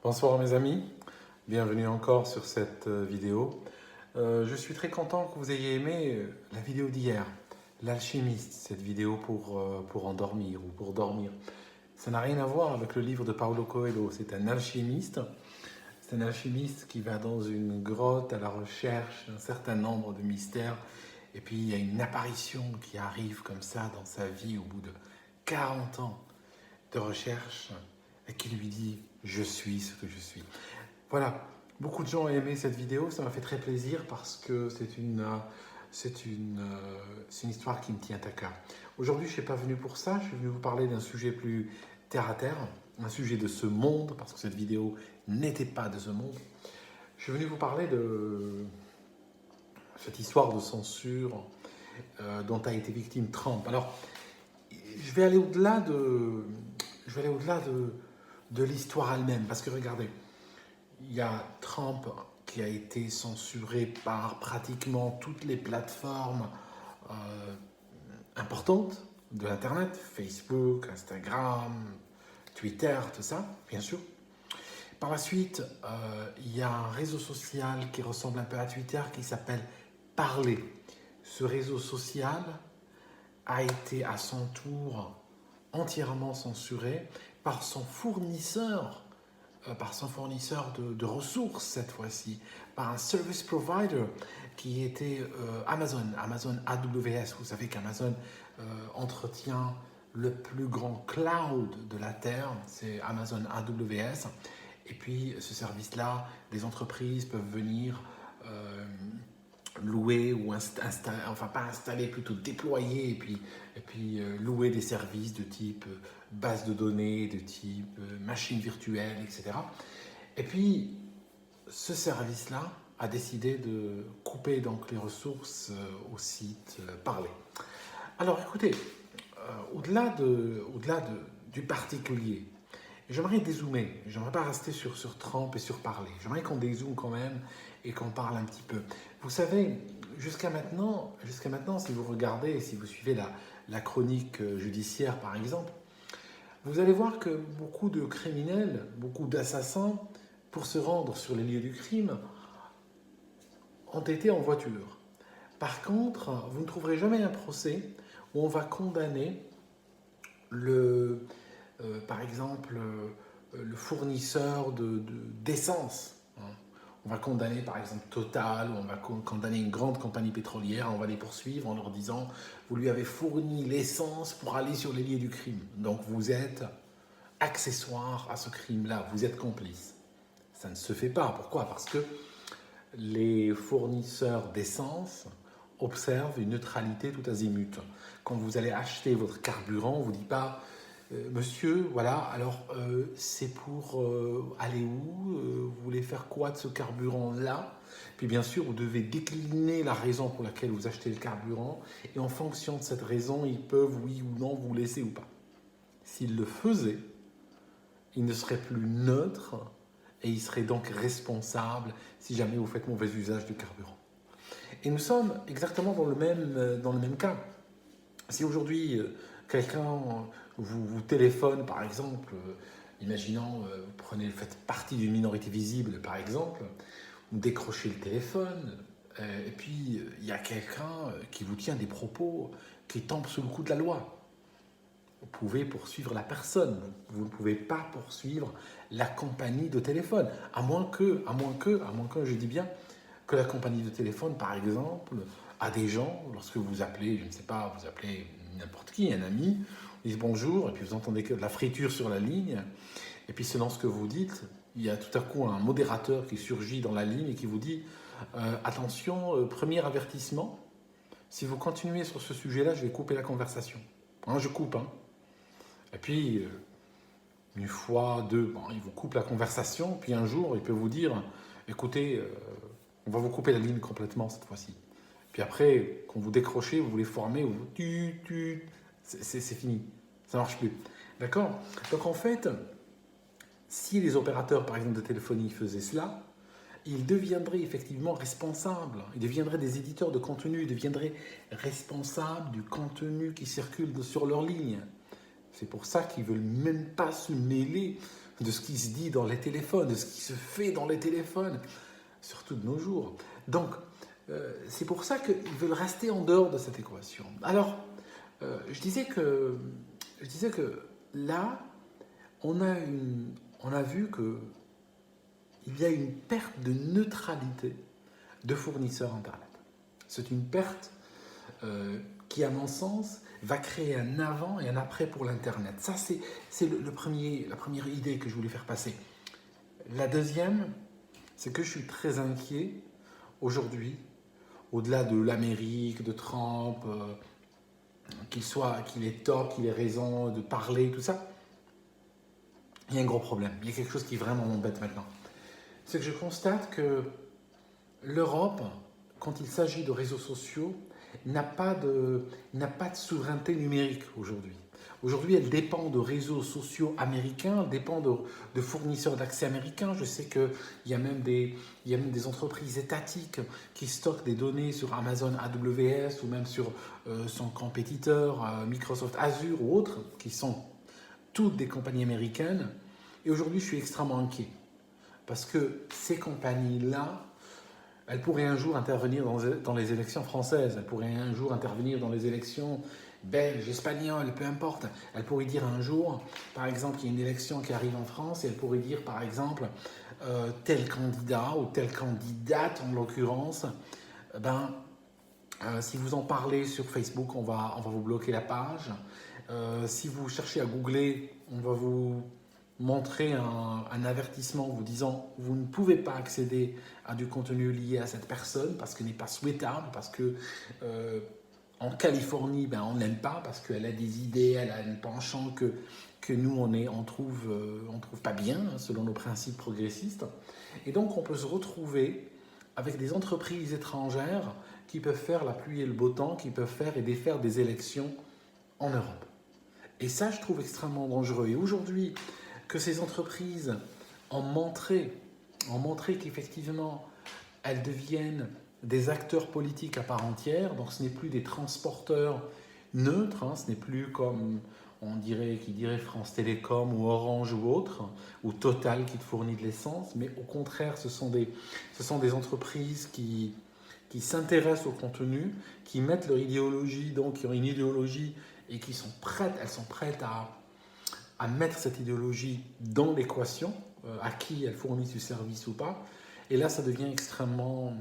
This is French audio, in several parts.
Bonsoir mes amis, bienvenue encore sur cette vidéo. Je suis très content que vous ayez aimé la vidéo d'hier, l'alchimiste, cette vidéo pour endormir ou pour dormir. Ça n'a rien à voir avec le livre de Paulo Coelho, c'est un alchimiste. C'est un alchimiste qui va dans une grotte à la recherche d'un certain nombre de mystères. Et puis il y a une apparition qui arrive comme ça dans sa vie au bout de 40 ans de recherche et qui lui dit « Je suis ce que je suis ». Voilà, beaucoup de gens ont aimé cette vidéo, ça m'a fait très plaisir parce que c'est une histoire qui me tient à cœur. Aujourd'hui, je ne suis pas venu pour ça, je suis venu vous parler d'un sujet plus terre à terre, un sujet de ce monde, parce que cette vidéo n'était pas de ce monde. Je suis venu vous parler de cette histoire de censure dont a été victime Trump. Alors, je vais aller au-delà de l'histoire elle-même, parce que regardez, il y a Trump qui a été censuré par pratiquement toutes les plateformes importantes de l'Internet, Facebook, Instagram, Twitter, tout ça, bien sûr. Par la suite, il y a un réseau social qui ressemble un peu à Twitter qui s'appelle Parler. Ce réseau social a été à son tour entièrement censuré par son fournisseur de ressources cette fois-ci, par un service provider qui était Amazon AWS. Vous savez qu'Amazon entretient le plus grand cloud de la Terre, c'est Amazon AWS. Et puis ce service-là, des entreprises peuvent venir louer ou installer, enfin pas installer, plutôt déployer et puis louer des services de type base de données, de type machine virtuelle, etc. Et puis ce service-là a décidé de couper donc les ressources au site Parler. Alors écoutez, au-delà du particulier, j'aimerais dézoomer, j'aimerais pas rester sur Trump et sur Parler, j'aimerais qu'on dézoome quand même et qu'on parle un petit peu. Vous savez, jusqu'à maintenant, si vous regardez, si vous suivez la chronique judiciaire par exemple, vous allez voir que beaucoup de criminels, beaucoup d'assassins, pour se rendre sur les lieux du crime, ont été en voiture. Par contre, vous ne trouverez jamais un procès où on va condamner par exemple, le fournisseur d'essence. On va condamner par exemple Total, ou on va condamner une grande compagnie pétrolière, on va les poursuivre en leur disant « vous lui avez fourni l'essence pour aller sur les lieux du crime, donc vous êtes accessoire à ce crime-là, vous êtes complice ». Ça ne se fait pas. Pourquoi? Parce que les fournisseurs d'essence observent une neutralité tout azimut. Quand vous allez acheter votre carburant, on ne vous dit pas monsieur, voilà, alors c'est pour aller où? Vous voulez faire quoi de ce carburant-là? Puis bien sûr, vous devez décliner la raison pour laquelle vous achetez le carburant et en fonction de cette raison, ils peuvent, oui ou non, vous laisser ou pas. S'ils le faisaient, ils ne seraient plus neutres et ils seraient donc responsables si jamais vous faites mauvais usage du carburant. Et nous sommes exactement dans le même cas. Si aujourd'hui, quelqu'un vous téléphone, par exemple, imaginons, vous faites partie d'une minorité visible, par exemple, vous décrochez le téléphone, et puis il y a quelqu'un qui vous tient des propos qui tombent sous le coup de la loi. Vous pouvez poursuivre la personne, vous ne pouvez pas poursuivre la compagnie de téléphone, à moins que, je dis bien, que la compagnie de téléphone, par exemple, a des gens, lorsque vous appelez, je ne sais pas, vous appelez n'importe qui, un ami, vous dites bonjour, et puis vous entendez que de la friture sur la ligne, et puis selon ce que vous dites, il y a tout à coup un modérateur qui surgit dans la ligne et qui vous dit attention, premier avertissement, si vous continuez sur ce sujet-là, je vais couper la conversation. Hein, je coupe, hein. Et puis, une fois, deux, bon, il vous coupe la conversation, puis un jour, il peut vous dire écoutez, on va vous couper la ligne complètement cette fois-ci. Puis après, quand vous décrochez, vous voulez former, c'est fini. Ça ne marche plus. D'accord? Donc en fait, si les opérateurs, par exemple, de téléphonie faisaient cela, ils deviendraient effectivement responsables. Ils deviendraient des éditeurs de contenu. Ils deviendraient responsables du contenu qui circule sur leur ligne. C'est pour ça qu'ils ne veulent même pas se mêler de ce qui se dit dans les téléphones, de ce qui se fait dans les téléphones, surtout de nos jours. Donc, c'est pour ça qu'ils veulent rester en dehors de cette équation. Alors, je disais que là, on a vu qu'il y a une perte de neutralité de fournisseurs Internet. C'est une perte qui, à mon sens, va créer un avant et un après pour l'Internet. Ça, c'est la première idée que je voulais faire passer. La deuxième, c'est que je suis très inquiet aujourd'hui, au-delà de l'Amérique, de Trump, qu'il ait tort, qu'il ait raison de parler, tout ça. Il y a un gros problème. Il y a quelque chose qui vraiment m'embête maintenant. C'est que je constate que l'Europe, quand il s'agit de réseaux sociaux, n'a pas de souveraineté numérique aujourd'hui. Aujourd'hui, elle dépend de réseaux sociaux américains, elle dépend de fournisseurs d'accès américains. Je sais qu'il y a même des entreprises étatiques qui stockent des données sur Amazon AWS ou même sur son compétiteur Microsoft Azure ou autres, qui sont toutes des compagnies américaines. Et aujourd'hui, je suis extrêmement inquiet. Parce que ces compagnies-là, elles pourraient un jour intervenir dans les élections françaises, elles pourraient un jour intervenir dans les élections belges, espagnoles, peu importe. Elles pourraient dire un jour, par exemple, qu'il y a une élection qui arrive en France, et elles pourraient dire, par exemple, tel candidat ou telle candidate, en l'occurrence, si vous en parlez sur Facebook, on va vous bloquer la page. Si vous cherchez à googler, on va vous montrer un avertissement vous disant vous ne pouvez pas accéder à du contenu lié à cette personne parce qu'il n'est pas souhaitable, parce que en Californie, on ne l'aime pas parce qu'elle a des idées, elle a un penchant que nous on trouve pas bien selon nos principes progressistes. Et donc on peut se retrouver avec des entreprises étrangères qui peuvent faire la pluie et le beau temps, qui peuvent faire et défaire des élections en Europe. Et ça, je trouve extrêmement dangereux. Et aujourd'hui, que ces entreprises ont montré qu'effectivement, elles deviennent des acteurs politiques à part entière. Donc, ce n'est plus des transporteurs neutres. Ce n'est plus comme qui dirait France Télécom ou Orange ou autre, ou Total qui te fournit de l'essence. Mais au contraire, ce sont des entreprises qui s'intéressent au contenu, qui mettent leur idéologie, donc qui ont une idéologie et elles sont prêtes à mettre cette idéologie dans l'équation, à qui elles fournissent du service ou pas. Et là, ça devient extrêmement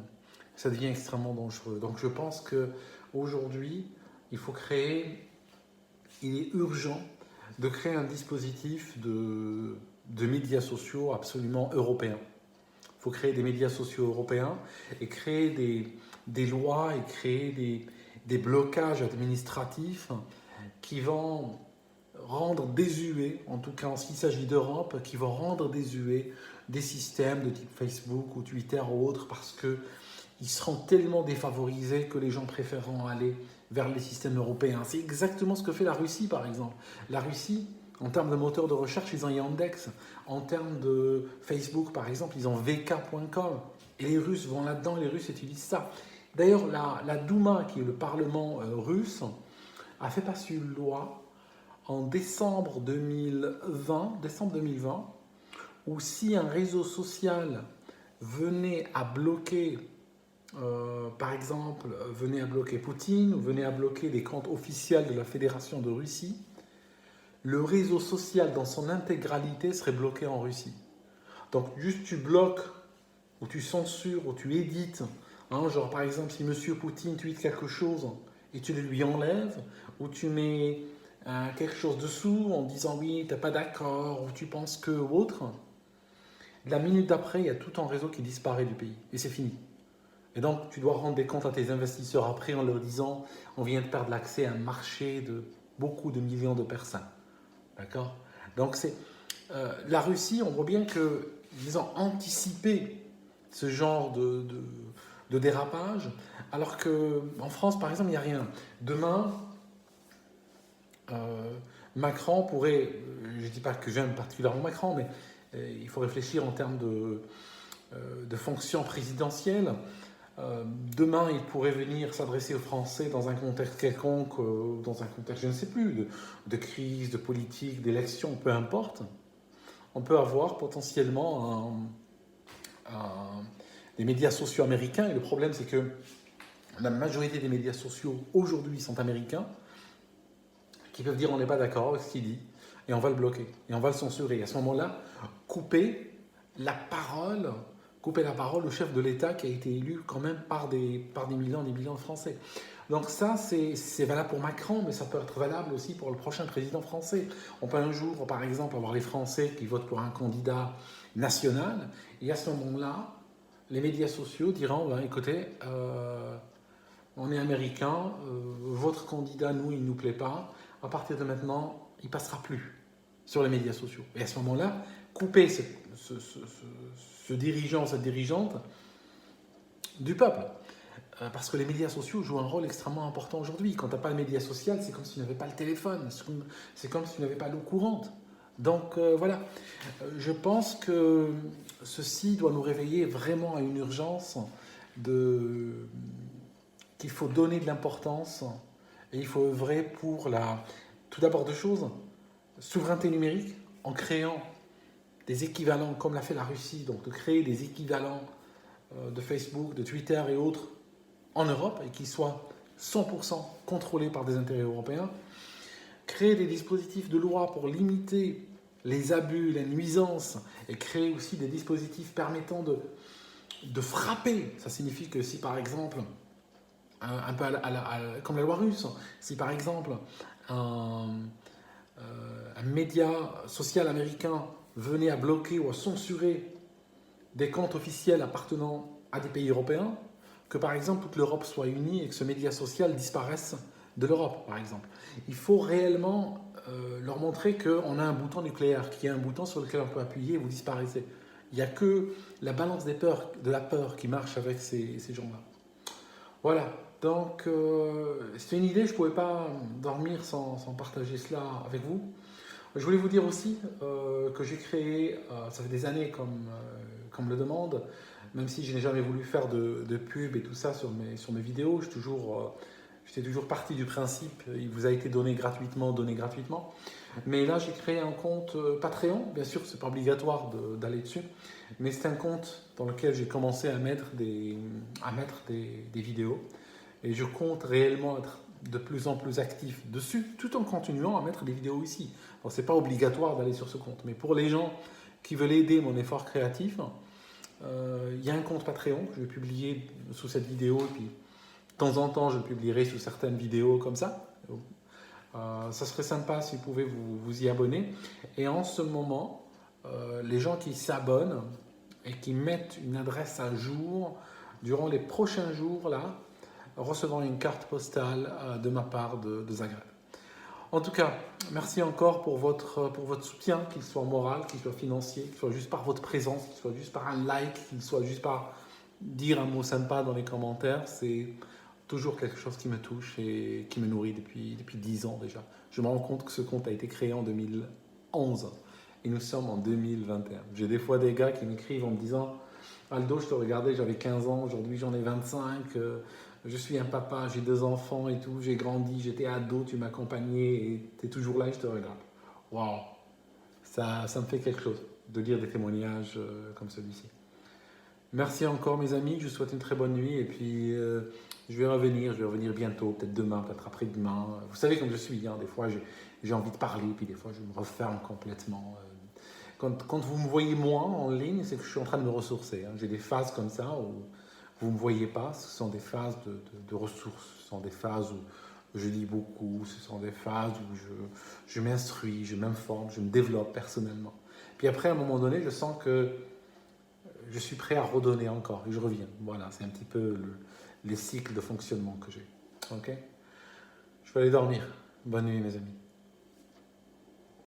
dangereux. Donc je pense qu'aujourd'hui, il est urgent de créer un dispositif de médias sociaux absolument européens. Il faut créer des médias sociaux européens et créer des lois et créer des blocages administratifs qui vont rendre désuets, en tout cas en ce qui s'agit d'Europe, qui vont rendre désuets des systèmes de type Facebook ou Twitter ou autres parce qu'ils seront tellement défavorisés que les gens préféreront aller vers les systèmes européens. C'est exactement ce que fait la Russie, par exemple. La Russie, en termes de moteur de recherche, ils ont Yandex. En termes de Facebook, par exemple, ils ont vk.com. Et les Russes vont là-dedans, les Russes utilisent ça. D'ailleurs, la Douma, qui est le Parlement russe, a fait passer une loi en décembre 2020, où si un réseau social venait à bloquer, par exemple, venait à bloquer Poutine, ou venait à bloquer les comptes officiels de la Fédération de Russie, le réseau social dans son intégralité serait bloqué en Russie. Donc juste tu bloques, ou tu censures, ou tu édites, genre par exemple si M. Poutine tweet quelque chose et tu le lui enlèves, ou tu mets quelque chose dessous en disant oui, t'es pas d'accord, ou tu penses que, ou autre, la minute d'après, il y a tout un réseau qui disparaît du pays, et c'est fini. Et donc, tu dois rendre des comptes à tes investisseurs après en leur disant on vient de perdre l'accès à un marché de beaucoup de millions de personnes. D'accord ? Donc, la Russie, on voit bien qu'ils ont anticipé ce genre de dérapage, alors qu'en France, par exemple, il n'y a rien. Demain, Macron pourrait, je ne dis pas que j'aime particulièrement Macron, mais il faut réfléchir en termes de fonction présidentielle. Demain, il pourrait venir s'adresser aux Français dans un contexte quelconque, dans un contexte, je ne sais plus, de crise, de politique, d'élection, peu importe. on peut avoir potentiellement des médias sociaux américains. Et le problème, c'est que la majorité des médias sociaux aujourd'hui sont américains, qui peuvent dire on n'est pas d'accord avec ce qu'il dit, et on va le bloquer, et on va le censurer. Et à ce moment-là, couper la parole au chef de l'État qui a été élu quand même par des millions et des millions de Français. Donc ça, c'est valable pour Macron, mais ça peut être valable aussi pour le prochain président français. On peut un jour, par exemple, avoir les Français qui votent pour un candidat national, et à ce moment-là, les médias sociaux diront, ben, écoutez, on est américain, votre candidat, nous, il ne nous plaît pas, à partir de maintenant, il ne passera plus sur les médias sociaux. Et à ce moment-là, couper ce dirigeant, cette dirigeante du peuple. Parce que les médias sociaux jouent un rôle extrêmement important aujourd'hui. Quand tu n'as pas le média social, c'est comme si tu n'avais pas le téléphone, c'est comme si tu n'avais pas l'eau courante. Donc voilà, je pense que ceci doit nous réveiller vraiment à une urgence qu'il faut donner de l'importance et il faut œuvrer pour tout d'abord deux choses, souveraineté numérique, en créant des équivalents comme l'a fait la Russie, donc de créer des équivalents de Facebook, de Twitter et autres en Europe et qui soient 100% contrôlés par des intérêts européens, créer des dispositifs de loi pour limiter les abus, les nuisances et créer aussi des dispositifs permettant de frapper. Ça signifie que si par exemple, un peu comme la loi russe, si par exemple un média social américain venait à bloquer ou à censurer des comptes officiels appartenant à des pays européens, que par exemple toute l'Europe soit unie et que ce média social disparaisse de l'Europe, par exemple. Il faut réellement leur montrer qu'on a un bouton nucléaire, qu'il y a un bouton sur lequel on peut appuyer et vous disparaissez. Il n'y a que la balance de la peur qui marche avec ces gens-là. Voilà, donc c'était une idée, je ne pouvais pas dormir sans partager cela avec vous. Je voulais vous dire aussi que j'ai créé, ça fait des années qu'on me le demande, même si je n'ai jamais voulu faire de pub et tout ça sur mes vidéos, j'étais toujours parti du principe, il vous a été donné gratuitement. Mais là, j'ai créé un compte Patreon, bien sûr, ce n'est pas obligatoire d'aller dessus, mais c'est un compte dans lequel j'ai commencé à mettre des vidéos. Et je compte réellement être de plus en plus actif dessus, tout en continuant à mettre des vidéos ici. Alors, ce n'est pas obligatoire d'aller sur ce compte, mais pour les gens qui veulent aider mon effort créatif, il y a un compte Patreon que je vais publier sous cette vidéo, et puis de temps en temps, je le publierai sous certaines vidéos comme ça. Ça serait sympa si vous pouvez vous y abonner. Et en ce moment, les gens qui s'abonnent et qui mettent une adresse à jour, durant les prochains jours, là, recevront une carte postale de ma part de Zagreb. En tout cas, merci encore pour votre soutien, qu'il soit moral, qu'il soit financier, qu'il soit juste par votre présence, qu'il soit juste par un like, qu'il soit juste par dire un mot sympa dans les commentaires. C'est toujours quelque chose qui me touche et qui me nourrit depuis 10 ans déjà. Je me rends compte que ce compte a été créé en 2011 et nous sommes en 2021. J'ai des fois des gars qui m'écrivent en me disant « Aldo, je te regardais, j'avais 15 ans, aujourd'hui j'en ai 25, je suis un papa, j'ai 2 enfants et tout, j'ai grandi, j'étais ado, tu m'accompagnais et tu es toujours là et je te regarde. » Waouh, ça me fait quelque chose de lire des témoignages comme celui-ci. Merci encore mes amis, je vous souhaite une très bonne nuit et puis je vais revenir bientôt, peut-être demain, peut-être après-demain. Vous savez comme je suis, hein, des fois j'ai envie de parler, puis des fois je me referme complètement. Quand vous me voyez moins en ligne, c'est que je suis en train de me ressourcer. Hein. J'ai des phases comme ça où vous ne me voyez pas, ce sont des phases de ressources, ce sont des phases où je lis beaucoup, ce sont des phases où je m'instruis, je m'informe, je me développe personnellement. Puis après, à un moment donné, je sens que je suis prêt à redonner encore et je reviens. Voilà, c'est un petit peu les cycles de fonctionnement que j'ai. Ok ? Je vais aller dormir. Bonne nuit mes amis.